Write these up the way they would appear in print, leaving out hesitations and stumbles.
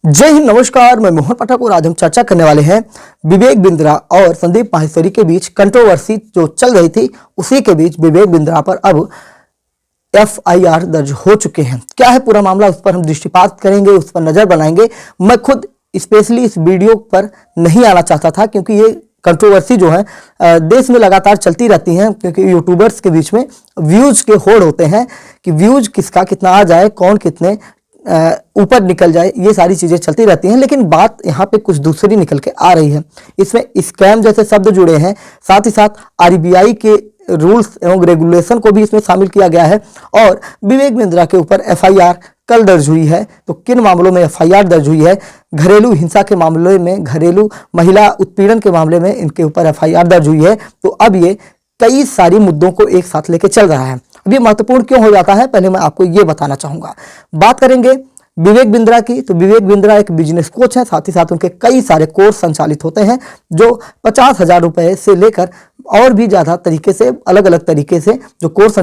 जय हिंद, नमस्कार। मैं मोहन पाठक और आज हम चर्चा करने वाले हैं विवेक बिंद्रा और संदीप माहेश्वरी के बीच कंट्रोवर्सी जो चल रही थी, उसी के बीच विवेक बिंद्रा पर अब एफआईआर दर्ज हो चुके हैं। क्या है पूरा मामला, उस पर हम दृष्टिपात करेंगे, उस पर नजर बनाएंगे। मैं खुद स्पेशली इस वीडियो पर नहीं आना चाहता था क्योंकि ये कंट्रोवर्सी जो है देश में लगातार चलती रहती है, क्योंकि यूट्यूबर्स के बीच में व्यूज के होड़ होते हैं कि व्यूज किसका कितना आ जाए, कौन कितने ऊपर निकल जाए, ये सारी चीजें चलती रहती हैं। लेकिन बात यहाँ पे कुछ दूसरी निकल के आ रही है। इसमें स्कैम जैसे शब्द जुड़े हैं, साथ ही साथ आरबीआई के रूल्स एवं रेगुलेशन को भी इसमें शामिल किया गया है। और विवेक बिंद्रा के ऊपर एफआईआर कल दर्ज हुई है। तो किन मामलों में एफआईआर दर्ज हुई है? घरेलू हिंसा के मामले में, घरेलू महिला उत्पीड़न के मामले में इनके ऊपर एफआईआर दर्ज हुई है। तो अब ये कई सारी मुद्दों को एक साथ लेके चल रहा है। अब ये महत्वपूर्ण क्यों हो जाता है, पहले मैं आपको ये बताना चाहूंगा। बात करेंगे विवेक बिंद्रा की, तो विवेक बिंद्रा एक बिजनेस कोच है। साथ ही साथ उनके कई सारे कोर्स संचालित होते हैं जो 50,000 रुपए से लेकर और भी ज़्यादा तरीके से, अलग अलग तरीके से जो कोर्स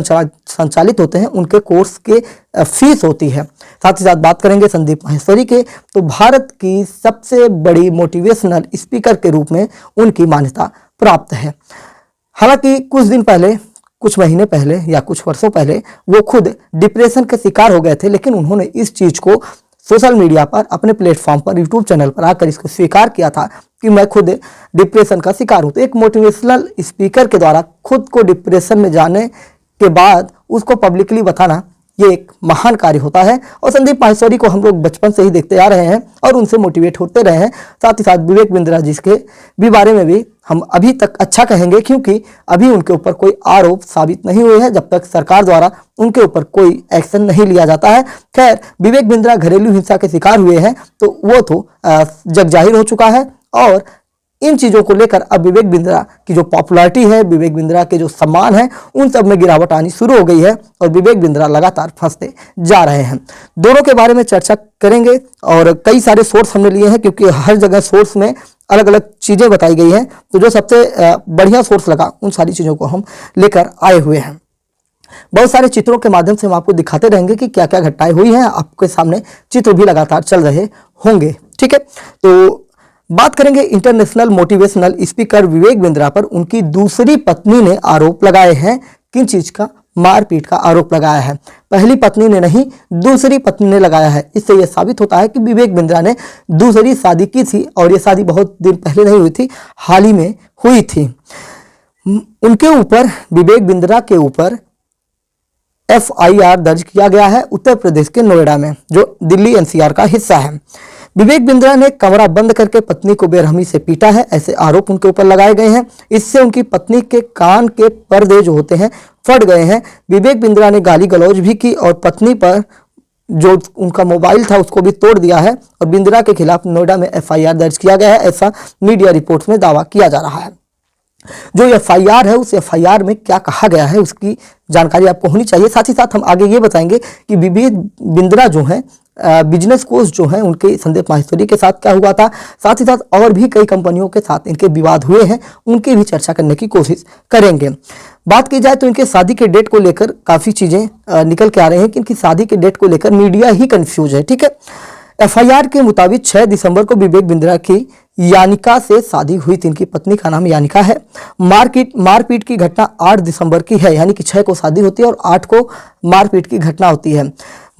संचालित होते हैं, उनके कोर्स के फीस होती है। साथ ही साथ बात करेंगे संदीप माहेश्वरी के, तो भारत की सबसे बड़ी मोटिवेशनल स्पीकर के रूप में उनकी मान्यता प्राप्त है। हालांकि कुछ दिन पहले, कुछ महीने पहले या कुछ वर्षों पहले वो खुद डिप्रेशन के शिकार हो गए थे, लेकिन उन्होंने इस चीज को सोशल मीडिया पर, अपने प्लेटफॉर्म पर, यूट्यूब चैनल पर आकर इसको स्वीकार किया था कि मैं खुद डिप्रेशन का शिकार हूं। तो एक मोटिवेशनल स्पीकर के द्वारा खुद को डिप्रेशन में जाने के बाद उसको पब्लिकली बताना, ये एक महान कार्य होता है। और संदीप माहेश्वरी को हम लोग बचपन से ही देखते आ रहे हैं और उनसे मोटिवेट होते रहे हैं। साथ ही साथ विवेक बिंद्रा जी के भी बारे में भी हम अभी तक अच्छा कहेंगे, क्योंकि अभी उनके ऊपर कोई आरोप साबित नहीं हुए हैं जब तक सरकार द्वारा उनके ऊपर कोई एक्शन नहीं लिया जाता है। खैर, विवेक बिंद्रा घरेलू हिंसा के शिकार हुए हैं तो वो तो जग जाहिर हो चुका है। और इन चीजों को लेकर अब विवेक बिंद्रा की जो पॉपुलैरिटी है, विवेक बिंद्रा के जो सम्मान है, उन सब में गिरावट आनी शुरू हो गई है और विवेक बिंद्रा लगातार फंसते जा रहे हैं। दोनों के बारे में चर्चा करेंगे और कई सारे सोर्स हमने लिए हैं, क्योंकि हर जगह सोर्स में अलग अलग चीजें बताई गई हैं। तो जो सबसे बढ़िया सोर्स लगा, उन सारी चीजों को हम लेकर आए हुए हैं। बहुत सारे चित्रों के माध्यम से हम आपको दिखाते रहेंगे कि क्या क्या घटनाएं हुई हैं। आपके सामने चित्र भी लगातार चल रहे होंगे, ठीक है। तो बात करेंगे international motivational speaker Vivek Bindra पर। उनकी दूसरी पत्नी ने आरोप लगाए हैं। किन चीज का? मारपीट का आरोप लगाया है। पहली पत्नी ने नहीं, दूसरी पत्नी ने लगाया है। इससे यह साबित होता है कि विवेक बिंद्रा ने दूसरी शादी की थी और यह शादी बहुत दिन पहले नहीं हुई थी, हाल ही में हुई थी। उनके ऊपर, विवेक बिंद्रा के ऊपर एफआईआर दर्ज किया गया है उत्तर प्रदेश के नोएडा में, जो दिल्ली एनसीआर का हिस्सा है। विवेक बिंद्रा ने कमरा बंद करके पत्नी को बेरहमी से पीटा है, ऐसे आरोप उनके ऊपर लगाए गए हैं। इससे उनकी पत्नी के कान के पर्दे जो होते हैं फट गए हैं। विवेक बिंद्रा ने गाली गलौज भी की और पत्नी पर जो उनका मोबाइल था उसको भी तोड़ दिया है। और बिंद्रा के खिलाफ नोएडा में एफआईआर दर्ज किया गया है, ऐसा मीडिया रिपोर्ट्स में दावा किया जा रहा है। जो एफआईआर है, उस एफआईआर में क्या कहा गया है उसकी जानकारी आपको होनी चाहिए। साथ ही साथ हम आगे ये बताएंगे कि विवेक बिंद्रा जो है बिजनेस कोच जो है, उनके संदीप माहेश्वरी के साथ क्या हुआ था। साथ ही साथ और भी कई कंपनियों के साथ इनके विवाद हुए हैं, उनकी भी चर्चा करने की कोशिश करेंगे। बात की जाए तो इनके शादी के डेट को लेकर काफ़ी चीज़ें निकल के आ रहे हैं कि इनकी शादी के डेट को लेकर मीडिया ही कंफ्यूज है, ठीक है। एफआईआर के मुताबिक 6 दिसंबर को विवेक बिंद्रा की यानिका से शादी हुई थी। इनकी पत्नी का नाम यानिका है। मारपीट की घटना 8 दिसंबर की है, यानी कि 6 को शादी होती है और 8 को मारपीट की घटना होती है।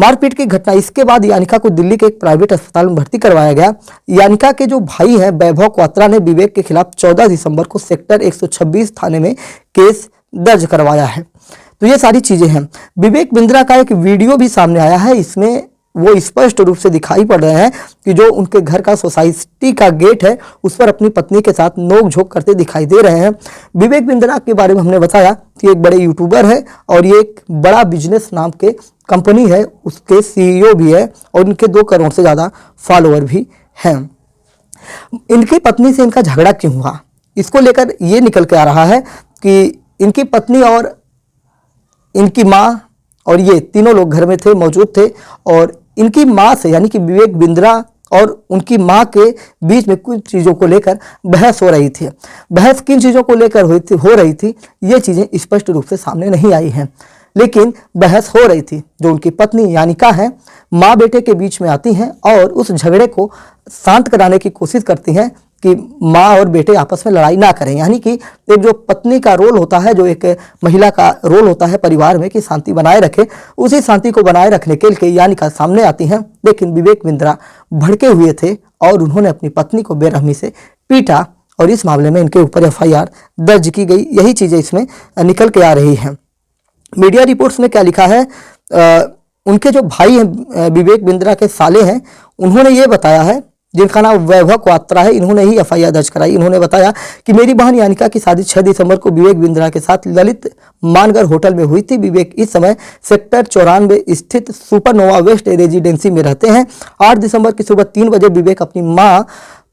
मारपीट की घटना, इसके बाद यानिका को दिल्ली के एक प्राइवेट अस्पताल में भर्ती करवाया गया। यानिका के जो भाई हैं वैभव क्वात्रा ने विवेक के खिलाफ 14 दिसंबर को सेक्टर 126 थाने में केस दर्ज करवाया है। तो ये सारी चीजें हैं। विवेक बिंद्रा का एक वीडियो भी सामने आया है, इसमें वो स्पष्ट रूप से दिखाई पड़ रहे हैं कि जो उनके घर का सोसाइटी का गेट है उस पर अपनी पत्नी के साथ नोक झोंक करते दिखाई दे रहे हैं। विवेक बिंद्रा के बारे में हमने बताया कि एक बड़े यूट्यूबर है और ये एक बड़ा बिजनेस नाम के कंपनी है, उसके सीईओ भी है और इनके 2 करोड़ से ज़्यादा फॉलोअर भी हैं। इनकी पत्नी से इनका झगड़ा क्यों हुआ, इसको लेकर ये निकल के आ रहा है कि इनकी पत्नी और इनकी माँ और ये तीनों लोग घर में थे, मौजूद थे। और इनकी माँ से, यानी कि विवेक बिंद्रा और उनकी माँ के बीच में कुछ चीज़ों को लेकर बहस हो रही थी। बहस किन चीज़ों को लेकर हो रही थी, ये चीज़ें स्पष्ट रूप से सामने नहीं आई हैं। लेकिन बहस हो रही थी। जो उनकी पत्नी यानिका है, माँ बेटे के बीच में आती हैं और उस झगड़े को शांत कराने की कोशिश करती हैं कि माँ और बेटे आपस में लड़ाई ना करें। यानी कि एक जो पत्नी का रोल होता है, जो एक महिला का रोल होता है परिवार में कि शांति बनाए रखे, उसी शांति को बनाए रखने के लिए यानिका सामने आती हैं। लेकिन विवेक बिंद्रा भड़के हुए थे और उन्होंने अपनी पत्नी को बेरहमी से पीटा और इस मामले में इनके ऊपर एफआईआर दर्ज की गई। यही चीज़ें इसमें निकल के आ रही हैं। मीडिया रिपोर्ट्स में क्या लिखा है, उनके जो भाई हैं विवेक बिंद्रा के साले हैं, उन्होंने ये बताया है, जिनका नाम वैभव क्वात्रा है, इन्होंने ही एफआईआर दर्ज कराई। इन्होंने बताया कि मेरी बहन यानिका की शादी 6 दिसंबर को विवेक बिंद्रा के साथ ललित मानगर होटल में हुई थी। विवेक इस समय सेक्टर 94 स्थित सुपरनोवा वेस्ट रेजिडेंसी में रहते हैं। 8 दिसंबर की सुबह 3 बजे विवेक अपनी मां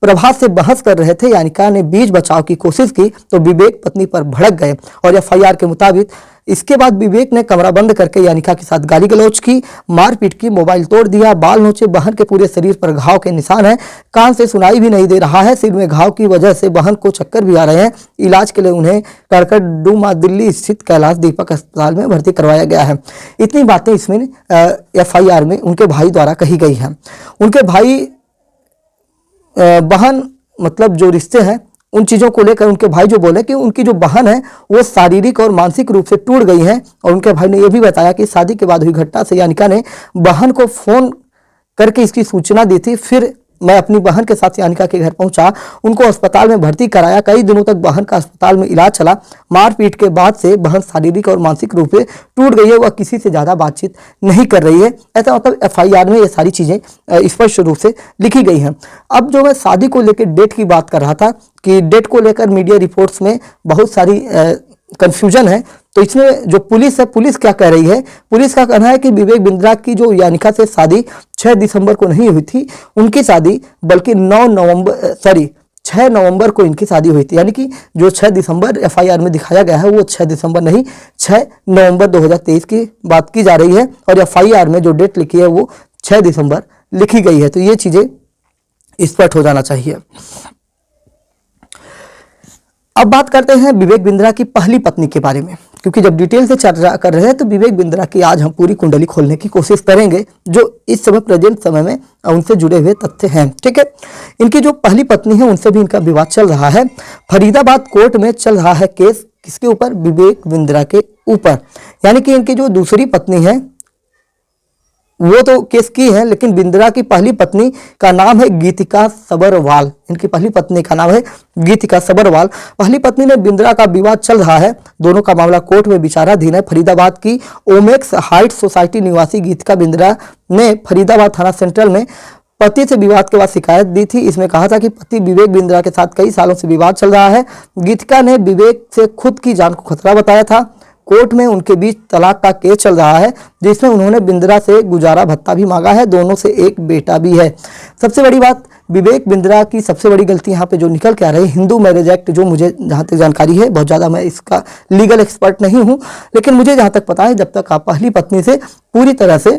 प्रभात से बहस कर रहे थे। यानिका ने बीच बचाव की कोशिश की तो विवेक पत्नी पर भड़क गए और एफआईआर के मुताबिक इसके बाद विवेक ने कमरा बंद करके यानिका के साथ गाली गलौज की, मारपीट की, मोबाइल तोड़ दिया, बाल नोचे। बहन के पूरे शरीर पर घाव के निशान हैं, कान से सुनाई भी नहीं दे रहा है। सिर में घाव की वजह से बहन को चक्कर भी आ रहे हैं। इलाज के लिए उन्हें करकटडुमा दिल्ली स्थित कैलाश दीपक अस्पताल में भर्ती करवाया गया है। इतनी बातें इसमें एफआईआर में उनके भाई द्वारा कही गई हैं। उनके भाई बहन मतलब जो रिश्ते हैं उन चीज़ों को लेकर उनके भाई जो बोले कि उनकी जो बहन है वो शारीरिक और मानसिक रूप से टूट गई हैं। और उनके भाई ने यह भी बताया कि शादी के बाद हुई घटना से यानिका ने बहन को फोन करके इसकी सूचना दी थी। फिर मैं अपनी बहन के साथ यानिका के घर पहुंचा, उनको अस्पताल में भर्ती कराया। कई दिनों तक बहन का अस्पताल में इलाज चला। मारपीट के बाद से बहन शारीरिक और मानसिक रूप से टूट गई है, वह किसी से ज़्यादा बातचीत नहीं कर रही है। ऐसा मतलब एफआईआर में ये सारी चीज़ें स्पष्ट रूप से लिखी गई हैं। अब जो मैं शादी को लेकर डेट की बात कर रहा था कि डेट को लेकर मीडिया रिपोर्ट्स में बहुत सारी कंफ्यूजन है, तो इसमें जो पुलिस है, पुलिस क्या कह रही है, पुलिस का कहना है कि विवेक बिंद्रा की जो यानिका से शादी 6 दिसंबर को नहीं हुई थी, उनकी शादी बल्कि 6 नवंबर को इनकी शादी हुई थी। यानी कि जो 6 दिसंबर एफआईआर में दिखाया गया है वो 6 दिसंबर नहीं, 6 नवंबर 2023 की बात की जा रही है और एफआईआर में जो डेट लिखी है वो 6 दिसंबर लिखी गई है। तो ये चीज़ें स्पष्ट हो जाना चाहिए। अब बात करते हैं विवेक बिंद्रा की पहली पत्नी के बारे में, क्योंकि जब डिटेल से चर्चा कर रहे हैं तो विवेक बिंद्रा की आज हम पूरी कुंडली खोलने की कोशिश करेंगे, जो इस समय प्रेजेंट समय में उनसे जुड़े हुए तथ्य हैं। ठीक है, इनकी जो पहली पत्नी है उनसे भी इनका विवाद चल रहा है। फरीदाबाद कोर्ट में चल रहा है केस, किसके ऊपर? विवेक बिंद्रा के ऊपर। यानी कि इनकी जो दूसरी पत्नी है वो तो केस की है, लेकिन बिंद्रा की पहली पत्नी का नाम है गीतिका सबरवाल। इनकी पहली पत्नी का नाम है गीतिका सबरवाल। पहली पत्नी ने बिंद्रा का विवाद चल रहा है, दोनों का मामला कोर्ट में विचाराधीन है। फरीदाबाद की ओमेक्स हाइट्स सोसाइटी निवासी गीतिका बिंद्रा ने फरीदाबाद थाना सेंट्रल में पति से विवाद के बाद शिकायत दी थी। इसमें कहा था कि पति विवेक बिंद्रा के साथ कई सालों से विवाद चल रहा है। गीतिका ने विवेक से खुद की जान को खतरा बताया था। कोर्ट में उनके बीच तलाक का केस चल रहा है, जिसमें उन्होंने बिंद्रा से गुजारा भत्ता भी मांगा है। दोनों से एक बेटा भी है। सबसे बड़ी बात, विवेक बिंद्रा की सबसे बड़ी गलती यहाँ पे जो निकल के आ रही है, हिंदू मैरिज एक्ट, जो मुझे जहाँ तक जानकारी है, बहुत ज़्यादा मैं इसका लीगल एक्सपर्ट नहीं हूँ, लेकिन मुझे जहाँ तक पता है जब तक आप पहली पत्नी से पूरी तरह से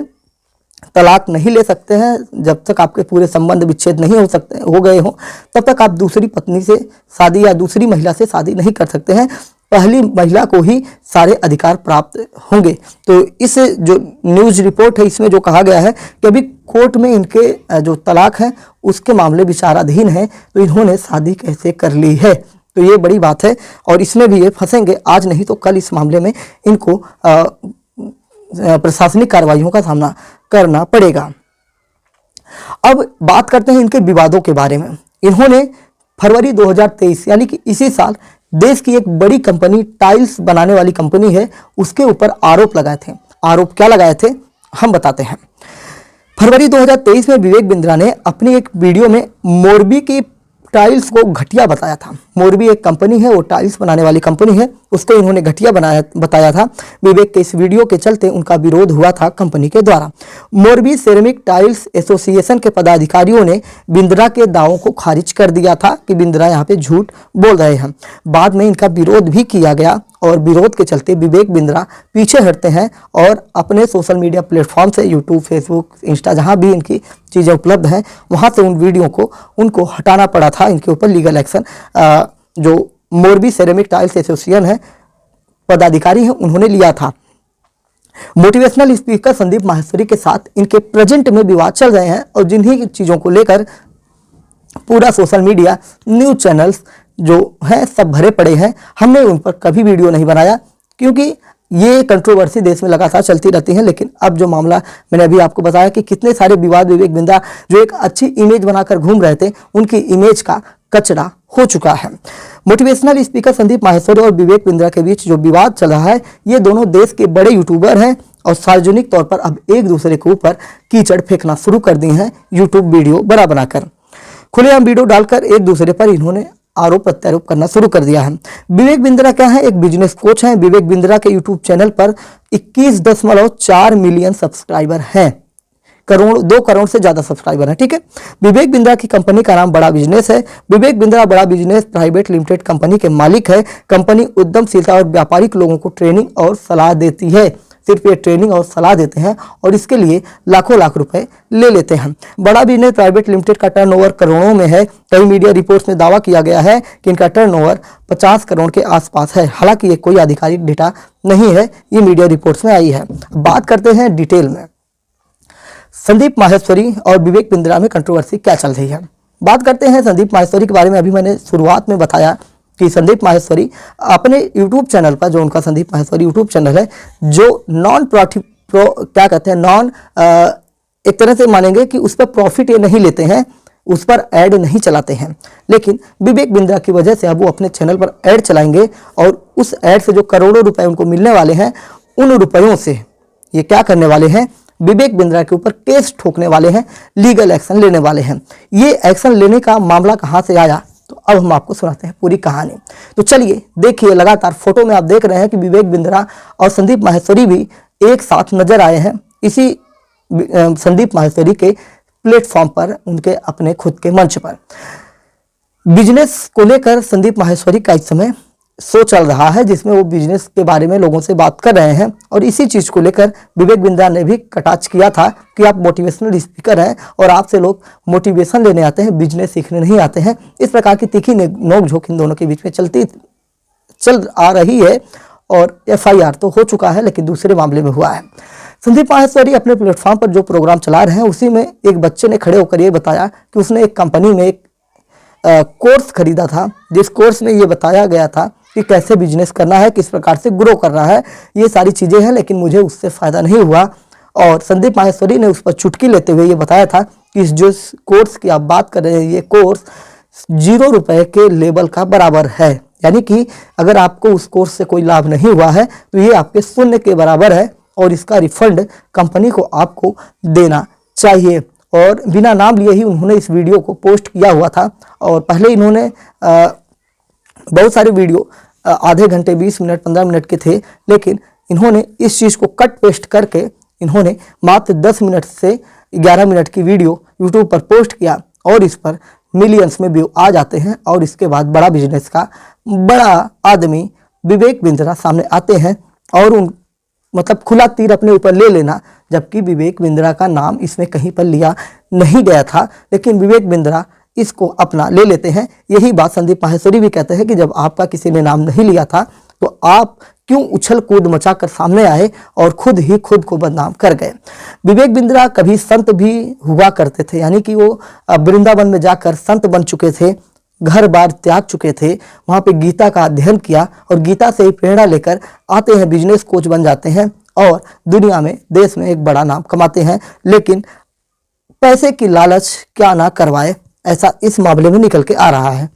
तलाक नहीं ले सकते हैं, जब तक आपके पूरे संबंध विच्छेद नहीं हो गए हों, तब तक आप दूसरी पत्नी से शादी या दूसरी महिला से शादी नहीं कर सकते हैं। पहली महिला को ही सारे अधिकार प्राप्त होंगे। तो इस जो न्यूज़ रिपोर्ट है इसमें जो कहा गया है कि अभी कोर्ट में इनके जो तलाक है उसके मामले विचाराधीन है, तो इन्होंने शादी कैसे कर ली है, तो ये बड़ी बात है और इसमें भी ये फंसेंगे। आज नहीं तो कल इस मामले में इनको प्रशासनिक कार्रवाइयों का सामना करना पड़ेगा। अब बात करते हैं इनके विवादों के बारे में। इन्होंने फरवरी 2023 यानी कि इसी साल देश की एक बड़ी कंपनी, टाइल्स बनाने वाली कंपनी है, उसके ऊपर आरोप लगाए थे। आरोप क्या लगाए थे हम बताते हैं। फरवरी 2023 में विवेक बिंद्रा ने अपनी एक वीडियो में मोरबी की टाइल्स को घटिया बताया था। मोरबी एक कंपनी है, वो टाइल्स बनाने वाली कंपनी है, उसको इन्होंने घटिया बताया था। विवेक के इस वीडियो के चलते उनका विरोध हुआ था कंपनी के द्वारा। मोरबी सेरेमिक टाइल्स एसोसिएशन के पदाधिकारियों ने बिंद्रा के दावों को खारिज कर दिया था कि बिंद्रा यहाँ पे झूठ बोल रहे हैं। बाद में इनका विरोध भी किया गया और विरोध के चलते विवेक बिंद्रा पीछे हटते हैं और अपने सोशल मीडिया प्लेटफॉर्म से, यूट्यूब, फेसबुक, इंस्टा, जहाँ भी इनकी चीज़ें उपलब्ध हैं वहाँ से उन वीडियो को उनको हटाना पड़ा था। इनके ऊपर लीगल एक्शन जो मोरबी सेरेमिक टाइल्स एसोसिएशन है, पदाधिकारी हैं, उन्होंने लिया था। मोटिवेशनल स्पीकर संदीप माहेश्वरी के साथ इनके प्रेजेंट में विवाद चल रहे हैं और जिन्हीं चीज़ों को लेकर पूरा सोशल मीडिया, न्यूज़ चैनल्स जो हैं सब भरे पड़े हैं। हमने उन पर कभी वीडियो नहीं बनाया क्योंकि ये कंट्रोवर्सी देश में लगातार चलती रहती है। लेकिन अब जो मामला मैंने अभी आपको बताया कि कितने सारे विवाद विवेक बिंद्रा जो एक अच्छी इमेज बनाकर घूम रहे थे, उनकी इमेज का कचरा हो चुका है। मोटिवेशनल स्पीकर संदीप माहेश्वरी और विवेक बिंद्रा के बीच जो विवाद चल रहा है, ये दोनों देश के बड़े यूट्यूबर हैं और सार्वजनिक तौर पर अब एक दूसरे के ऊपर कीचड़ फेंकना शुरू कर दी हैं। यूट्यूब वीडियो बनाकर खुलेआम वीडियो डालकर एक दूसरे पर इन्होंने आरोप प्रत्यारोप करना शुरू कर दिया है। विवेक बिंद्रा क्या है, एक बिजनेस कोच हैं। विवेक बिंद्रा के यूट्यूब चैनल पर 21.4 मिलियन सब्सक्राइबर हैं। 2 करोड़ से ज्यादा सब्सक्राइबर हैं। ठीक है, विवेक बिंद्रा की कंपनी का नाम बड़ा बिजनेस है। विवेक बिंद्रा बड़ा बिजनेस प्राइवेट लिमिटेड कंपनी के मालिक है। कंपनी उद्यमशीलता और व्यापारिक लोगों को ट्रेनिंग और सलाह देती है। सिर्फ ये ट्रेनिंग और सलाह देते हैं और इसके लिए लाखों लाख रुपए ले लेते हैं। बड़ा बिजनेस प्राइवेट लिमिटेड का टर्नओवर करोड़ों में है। कई मीडिया रिपोर्ट्स में दावा किया गया है कि इनका टर्नओवर 50 करोड़ के आसपास है। हालांकि ये कोई आधिकारिक डेटा नहीं है, ये मीडिया रिपोर्ट्स में आई है। बात करते हैं डिटेल में संदीप माहेश्वरी और विवेक बिंद्रा में कंट्रोवर्सी क्या चल रही है। बात करते हैं संदीप माहेश्वरी के बारे में। अभी मैंने शुरुआत में बताया कि संदीप माहेश्वरी अपने YouTube चैनल पर, जो उनका संदीप माहेश्वरी YouTube चैनल है, जो क्या कहते हैं, एक तरह से मानेंगे कि उस पर प्रॉफिट ये नहीं लेते हैं, उस पर ऐड नहीं चलाते हैं। लेकिन विवेक बिंद्रा की वजह से अब वो अपने चैनल पर ऐड चलाएंगे और उस ऐड से जो करोड़ों रुपए उनको मिलने वाले हैं, उन रुपयों से ये क्या करने वाले हैं, विवेक बिंद्रा के ऊपर केस ठोकने वाले हैं, लीगल एक्शन लेने वाले हैं। ये एक्शन लेने का मामला कहाँ से आया, तो अब हम आपको सुनाते हैं पूरी कहानी। तो चलिए देखिए, लगातार फोटो में आप देख रहे हैं कि विवेक बिंद्रा और संदीप माहेश्वरी भी एक साथ नजर आए हैं इसी संदीप माहेश्वरी के प्लेटफॉर्म पर, उनके अपने खुद के मंच पर। बिजनेस को लेकर संदीप माहेश्वरी का इस समय शो चल रहा है जिसमें वो बिजनेस के बारे में लोगों से बात कर रहे हैं और इसी चीज को लेकर विवेक बिंद्रा ने भी कटाक्ष किया था कि आप मोटिवेशनल स्पीकर हैं और आपसे लोग मोटिवेशन लेने आते हैं, बिजनेस सीखने नहीं आते हैं। इस प्रकार की तीखी नोकझोंक इन दोनों के बीच में चल आ रही है और FIR तो हो चुका है, लेकिन दूसरे मामले में हुआ है। संदीप माहेश्वरी अपने प्लेटफॉर्म पर जो प्रोग्राम चला रहे हैं, उसी में एक बच्चे ने खड़े होकर ये बताया कि उसने एक कंपनी में एक कोर्स खरीदा था, जिस कोर्स में ये बताया गया था कि कैसे बिजनेस करना है, किस प्रकार से ग्रो करना है, ये सारी चीज़ें हैं, लेकिन मुझे उससे फ़ायदा नहीं हुआ। और संदीप माहेश्वरी ने उस पर चुटकी लेते हुए ये बताया था कि इस जो कोर्स की आप बात कर रहे हैं, ये कोर्स 0 रुपए के लेवल का बराबर है। यानी कि अगर आपको उस कोर्स से कोई लाभ नहीं हुआ है तो ये आपके शून्य के बराबर है और इसका रिफंड कंपनी को आपको देना चाहिए। और बिना नाम लिए ही उन्होंने इस वीडियो को पोस्ट किया हुआ था और पहले इन्होंने बहुत सारे वीडियो आधे घंटे, 20 मिनट, 15 मिनट के थे, लेकिन इन्होंने इस चीज़ को कट पेस्ट करके इन्होंने मात्र 10 मिनट से 11 मिनट की वीडियो यूट्यूब पर पोस्ट किया और इस पर मिलियंस में व्यू आ जाते हैं। और इसके बाद बड़ा बिजनेस का बड़ा आदमी विवेक बिंद्रा सामने आते हैं और उन मतलब खुला तीर अपने ऊपर ले लेना, जबकि विवेक बिंद्रा का नाम इसमें कहीं पर लिया नहीं गया था, लेकिन विवेक बिंद्रा इसको अपना ले लेते हैं। यही बात संदीप माहेश्वरी भी कहते हैं कि जब आपका किसी ने नाम नहीं लिया था तो आप क्यों उछल कूद मचाकर सामने आए और खुद ही खुद को बदनाम कर गए। विवेक बिंद्रा कभी संत भी हुआ करते थे, यानी कि वो वृंदावन में जाकर संत बन चुके थे, घर बार त्याग चुके थे, वहाँ पे गीता का अध्ययन किया और गीता से ही प्रेरणा लेकर आते हैं, बिजनेस कोच बन जाते हैं और दुनिया में, देश में एक बड़ा नाम कमाते हैं। लेकिन पैसे की लालच क्या ना करवाए, ऐसा इस मामले में निकल के आ रहा है।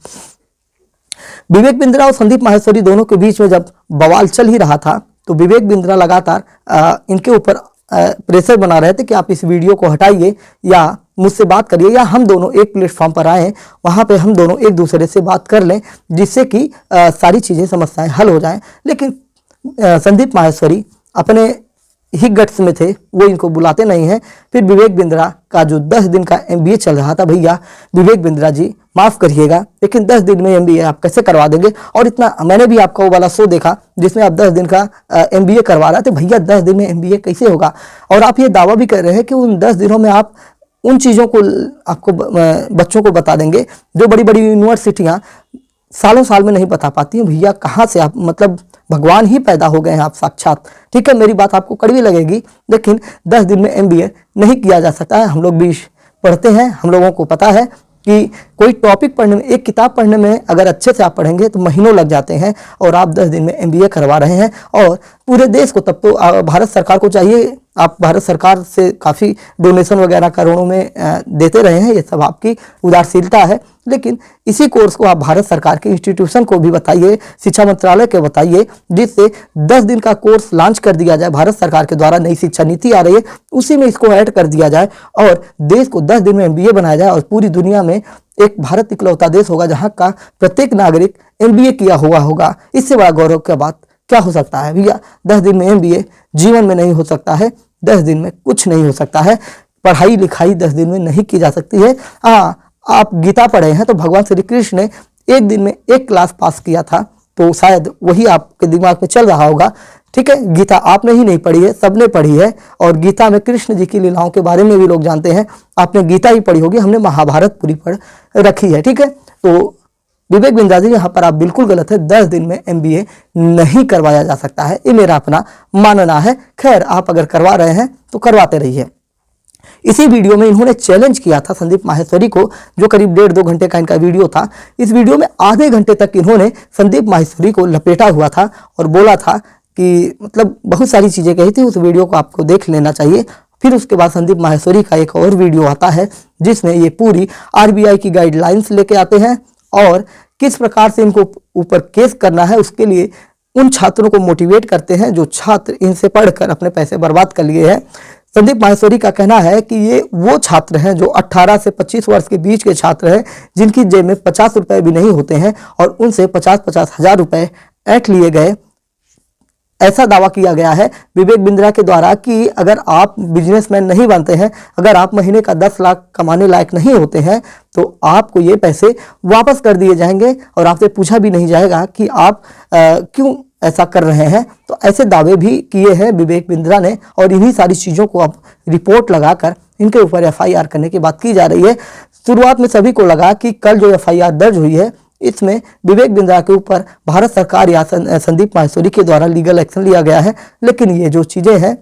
विवेक बिंद्रा और संदीप माहेश्वरी दोनों के बीच में जब बवाल चल ही रहा था तो विवेक बिंद्रा लगातार इनके ऊपर प्रेशर बना रहे थे कि आप इस वीडियो को हटाइए या मुझसे बात करिए या हम दोनों एक प्लेटफॉर्म पर आएँ, वहाँ पे हम दोनों एक दूसरे से बात कर लें जिससे कि सारी चीज़ें, समस्याएं हल हो जाएं। लेकिन संदीप माहेश्वरी अपने ही गट्स में थे, वो इनको बुलाते नहीं हैं। फिर विवेक बिंद्रा का जो 10 दिन का MBA चल रहा था, भैया विवेक बिंद्रा जी माफ़ करिएगा लेकिन 10 दिन में MBA आप कैसे करवा देंगे। और इतना मैंने भी आपका वो वाला शो देखा जिसमें आप 10 दिन का MBA करवा रहे थे। भैया 10 दिन में MBA कैसे होगा। और आप ये दावा भी कर रहे हैं कि उन 10 दिनों में आप उन चीज़ों को आपको बच्चों को बता देंगे जो बड़ी बड़ी यूनिवर्सिटियाँ सालों साल में नहीं बता पाती हैं। भैया कहाँ से आप मतलब भगवान ही पैदा हो गए हैं आप साक्षात। ठीक है, मेरी बात आपको कड़वी लगेगी, लेकिन 10 दिन में MBA नहीं किया जा सकता है। हम लोग भी पढ़ते हैं, हम लोगों को पता है कि कोई टॉपिक पढ़ने में, एक किताब पढ़ने में अगर अच्छे से आप पढ़ेंगे तो महीनों लग जाते हैं, और आप 10 दिन में MBA करवा रहे हैं। और पूरे देश को, तब तो भारत सरकार को चाहिए, आप भारत सरकार से काफ़ी डोनेशन वगैरह करोड़ों में देते रहे हैं, ये सब आपकी उदारशीलता है, लेकिन इसी कोर्स को आप भारत सरकार के इंस्टीट्यूशन को भी बताइए, शिक्षा मंत्रालय के बताइए, जिससे 10 दिन का कोर्स लॉन्च कर दिया जाए। भारत सरकार के द्वारा नई शिक्षा नीति आ रही है, उसी में इसको ऐड कर दिया जाए और देश को 10 दिन में MBA बनाया जाए, और पूरी दुनिया में एक भारत इकलौता देश होगा जहां का प्रत्येक नागरिक MBA किया हुआ होगा। इससे बड़ा गौरव की बात क्या हो सकता है भैया। 10 दिन में MBA जीवन में नहीं हो सकता है, 10 दिन में कुछ नहीं हो सकता है। पढ़ाई लिखाई 10 दिन में नहीं की जा सकती है। आप गीता पढ़े हैं तो भगवान श्री कृष्ण ने एक दिन में एक क्लास पास किया था, तो शायद वही आपके दिमाग में चल रहा होगा। ठीक है, गीता आपने ही नहीं पढ़ी है, सबने पढ़ी है, और गीता में कृष्ण जी की लीलाओं के बारे में भी लोग जानते हैं। आपने गीता ही पढ़ी होगी, हमने महाभारत पूरी पढ़ रखी है। ठीक है, तो विवेक बिंद्रा जी यहाँ पर आप बिल्कुल गलत है। 10 दिन में MBA नहीं करवाया जा सकता है, ये मेरा अपना मानना है। खैर, आप अगर करवा रहे हैं तो करवाते रहिए। इसी वीडियो में इन्होंने चैलेंज किया था संदीप माहेश्वरी को, जो करीब 1.5-2 घंटे का इनका वीडियो था। इस वीडियो में आधे घंटे तक इन्होंने संदीप माहेश्वरी को लपेटा हुआ था और बोला था कि मतलब बहुत सारी चीज़ें कही थी। उस वीडियो को आपको देख लेना चाहिए। फिर उसके बाद संदीप माहेश्वरी का एक और वीडियो आता है जिसमें ये पूरी RBI की गाइडलाइंस लेके आते हैं और किस प्रकार से इनको ऊपर केस करना है, उसके लिए उन छात्रों को मोटिवेट करते हैं जो छात्र इनसे पढ़कर अपने पैसे बर्बाद कर लिए हैं। संदीप माहेश्वरी का कहना है कि ये वो छात्र हैं जो 18 से 25 वर्ष के बीच के छात्र हैं, जिनकी जेब में 50 रुपए भी नहीं होते हैं, और उनसे 50-50 हजार रुपए ऐंठ लिए गए। ऐसा दावा किया गया है विवेक बिंद्रा के द्वारा कि अगर आप बिजनेसमैन नहीं बनते हैं, अगर आप महीने का 10 लाख कमाने लायक नहीं होते हैं, तो आपको ये पैसे वापस कर दिए जाएंगे और आपसे पूछा भी नहीं जाएगा कि आप क्यों ऐसा कर रहे हैं। तो ऐसे दावे भी किए हैं विवेक बिंद्रा ने, और इन्हीं सारी चीज़ों को अब रिपोर्ट लगाकर इनके ऊपर FIR करने की बात की जा रही है। शुरुआत में सभी को लगा कि कल जो FIR दर्ज हुई है इसमें विवेक बिंद्रा के ऊपर भारत सरकार या संदीप माहेश्वरी के द्वारा लीगल एक्शन लिया गया है, लेकिन ये जो चीज़ें हैं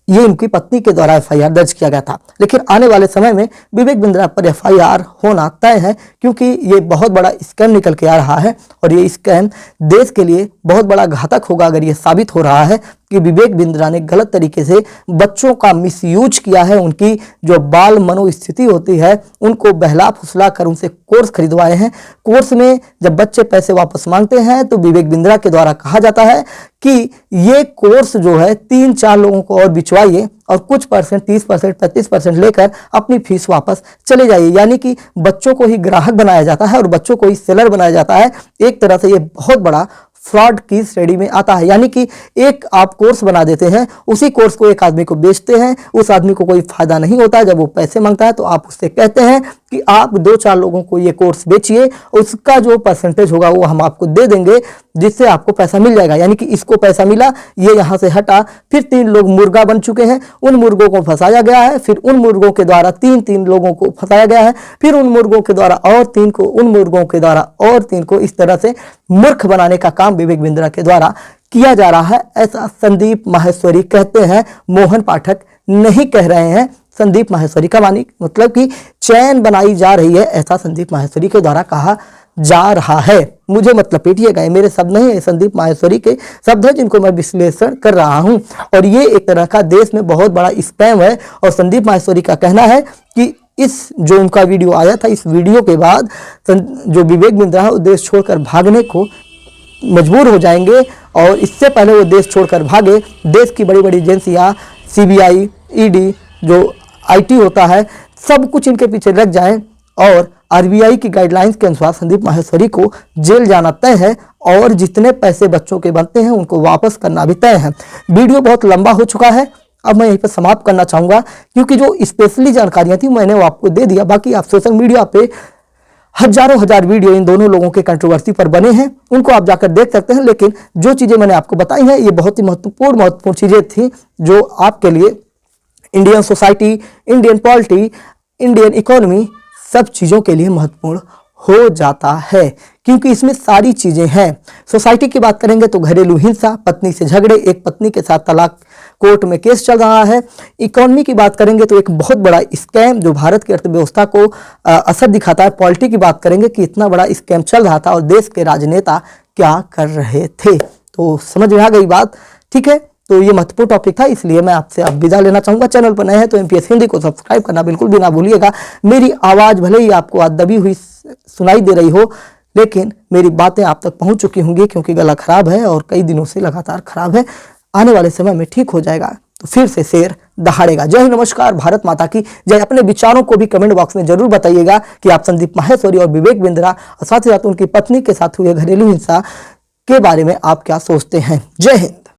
ये उनकी पत्नी के द्वारा FIR दर्ज किया गया था। लेकिन आने वाले समय में विवेक बिंद्रा पर FIR होना तय है, क्योंकि ये बहुत बड़ा स्कैम निकल के आ रहा है, और ये स्कैम देश के लिए बहुत बड़ा घातक होगा अगर ये साबित हो रहा है कि विवेक बिंद्रा ने गलत तरीके से बच्चों का मिसयूज किया है। उनकी जो बाल मनोस्थिति होती है उनको बहला फुसला कर उनसे कोर्स खरीदवाए हैं। कोर्स में जब बच्चे पैसे वापस मांगते हैं तो विवेक बिंद्रा के द्वारा कहा जाता है कि ये कोर्स जो है 3-4 लोगों को और बिचवाइए और कुछ परसेंट 30%, 35% लेकर अपनी फीस वापस चले जाइए। यानी कि बच्चों को ही ग्राहक बनाया जाता है और बच्चों को ही सेलर बनाया जाता है। एक तरह से ये बहुत बड़ा फ्रॉड की श्रेणी में आता है। यानी कि एक आप कोर्स बना देते हैं, उसी कोर्स को एक आदमी को बेचते हैं, उस आदमी को कोई फायदा नहीं होता। जब वो पैसे मांगता है तो आप उससे कहते हैं कि आप 2-4 लोगों को ये कोर्स बेचिए, उसका जो परसेंटेज होगा वो हम आपको दे देंगे, जिससे आपको पैसा मिल जाएगा। यानी कि इसको पैसा मिला, ये यहाँ से हटा, फिर 3 लोग मुर्गा बन चुके हैं, उन मुर्गों को फंसाया गया है, फिर उन मुर्गों के द्वारा 3 लोगों को फंसाया गया है, फिर उन मुर्गों के द्वारा और 3 को, उन मुर्गों के द्वारा और 3 को, इस तरह से मूर्ख बनाने का काम विवेक बिंद्रा के द्वारा किया जा रहा है। ऐसा संदीप माहेश्वरी कहते हैं, मोहन पाठक नहीं कह रहे हैं। संदीप माहेश्वरी का मतलब कि चैन बनाई जा रही है, ऐसा संदीप माहेश्वरी के द्वारा कहा जा रहा है। मुझे मत लपेटिएगा, ये मेरे शब्द नहीं है, संदीप माहेश्वरी के शब्द है जिनको मैं विश्लेषण कर रहा हूं। और ये एक तरह का देश में बहुत बड़ा स्पैम है। और संदीप माहेश्वरी का कहना है कि इस जो उनका वीडियो आया था, इस वीडियो के बाद जो विवेक बिंद्रा है वो देश छोड़कर भागने को मजबूर हो जाएंगे, और इससे पहले वो देश छोड़कर भागे, देश की बड़ी बड़ी एजेंसियां CBI, ED, जो IT होता है, सब कुछ इनके पीछे लग जाए, और RBI की गाइडलाइंस के अनुसार संदीप माहेश्वरी को जेल जाना तय है, और जितने पैसे बच्चों के बनते हैं उनको वापस करना भी तय है। वीडियो बहुत लंबा हो चुका है, अब मैं यहीं पर समाप्त करना चाहूँगा, क्योंकि जो स्पेशली जानकारियाँ थी मैंने वो आपको दे दिया। बाकी आप सोशल मीडिया पे हजारों वीडियो इन दोनों लोगों के कंट्रोवर्सी पर बने हैं, उनको आप जाकर देख सकते हैं। लेकिन जो चीज़ें मैंने आपको बताई हैं ये बहुत ही महत्वपूर्ण चीज़ें थी, जो आपके लिए Indian society, Indian polity, Indian economy, सब चीज़ों के लिए महत्वपूर्ण हो जाता है, क्योंकि इसमें सारी चीजें हैं। सोसाइटी की बात करेंगे तो घरेलू हिंसा, पत्नी से झगड़े, एक पत्नी के साथ तलाक, कोर्ट में केस चल रहा है। इकोनॉमी की बात करेंगे तो एक बहुत बड़ा स्कैम जो भारत की अर्थव्यवस्था को असर दिखाता है। पॉलिटी की बात करेंगे कि इतना बड़ा स्कैम चल रहा था और देश के राजनेता क्या कर रहे थे। तो समझ में आ गई बात, ठीक है। तो ये महत्वपूर्ण टॉपिक था, इसलिए मैं आपसे अब विदा लेना चाहूंगा। चैनल पर नए हैं तो एमपीएस हिंदी को सब्सक्राइब करना बिल्कुल भी ना भूलिएगा। मेरी आवाज़ भले ही आपको आज दबी हुई सुनाई दे रही हो, लेकिन मेरी बातें आप तक पहुंच चुकी होंगी, क्योंकि गला खराब है और कई दिनों से लगातार खराब है। आने वाले समय में ठीक हो जाएगा तो फिर से शेर दहाड़ेगा। जय हिंद, नमस्कार, भारत माता की जय। अपने विचारों को भी कमेंट बॉक्स में जरूर बताइएगा कि आप संदीप माहेश्वरी और विवेक बिंद्रा और साथ ही साथ उनकी पत्नी के साथ हुए घरेलू हिंसा के बारे में आप क्या सोचते हैं। जय हिंद।